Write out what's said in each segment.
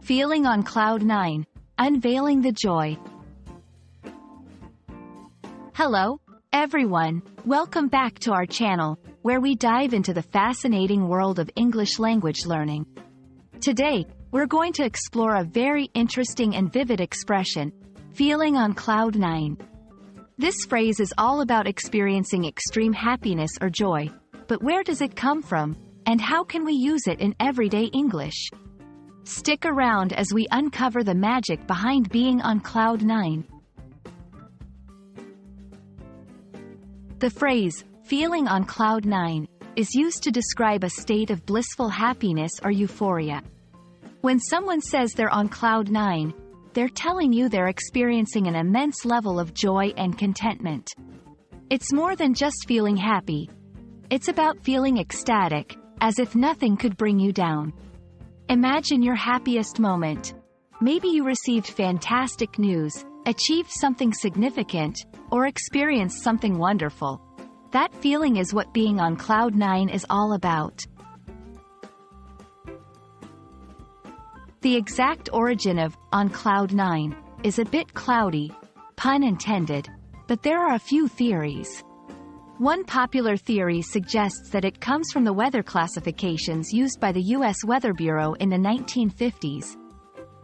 Feeling on cloud 9. Unveiling the joy. Hello, everyone. Welcome back to our channel, where we dive into the fascinating world of English language learning. Today, we're going to explore a very interesting and vivid expression, feeling on cloud 9. This phrase is all about experiencing extreme happiness or joy, but where does it come from, and how can we use it in everyday English? Stick around as we uncover the magic behind being on cloud 9. The phrase, feeling on cloud 9, is used to describe a state of blissful happiness or euphoria. When someone says they're on cloud 9, they're telling you they're experiencing an immense level of joy and contentment. It's more than just feeling happy. It's about feeling ecstatic, as if nothing could bring you down. Imagine your happiest moment. Maybe you received fantastic news, achieved something significant, or experienced something wonderful. That feeling is what being on cloud 9 is all about. The exact origin of on cloud 9 is a bit cloudy, pun intended, but there are a few theories. One popular theory suggests that it comes from the weather classifications used by the U.S. Weather Bureau in the 1950s,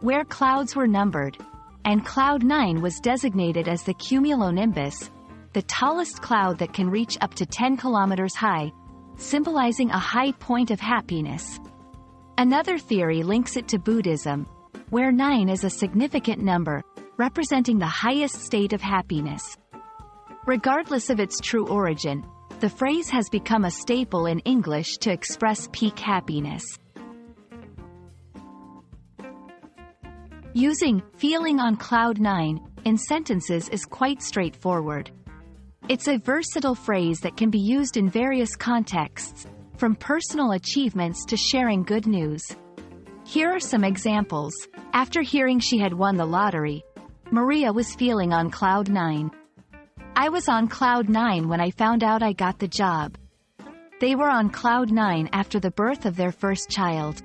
where clouds were numbered, and cloud 9 was designated as the cumulonimbus, the tallest cloud that can reach up to 10 kilometers high, symbolizing a high point of happiness. Another theory links it to Buddhism, where 9 is a significant number, representing the highest state of happiness. Regardless of its true origin, the phrase has become a staple in English to express peak happiness. Using feeling on cloud 9 in sentences is quite straightforward. It's a versatile phrase that can be used in various contexts, from personal achievements to sharing good news. Here are some examples. After hearing she had won the lottery, Maria was feeling on cloud 9. I was on cloud 9 when I found out I got the job. They were on cloud 9 after the birth of their first child.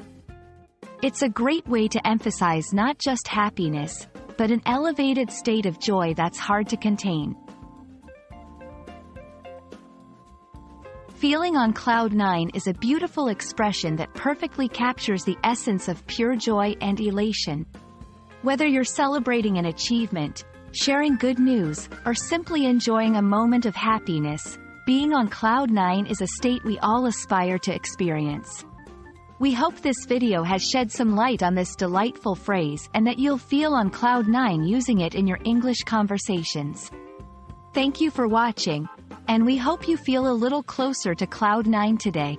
It's a great way to emphasize not just happiness, but an elevated state of joy that's hard to contain. Feeling on cloud 9 is a beautiful expression that perfectly captures the essence of pure joy and elation. Whether you're celebrating an achievement, sharing good news, or simply enjoying a moment of happiness, being on cloud 9 is a state we all aspire to experience. We hope this video has shed some light on this delightful phrase and that you'll feel on cloud 9 using it in your English conversations. Thank you for watching, and we hope you feel a little closer to cloud 9 today.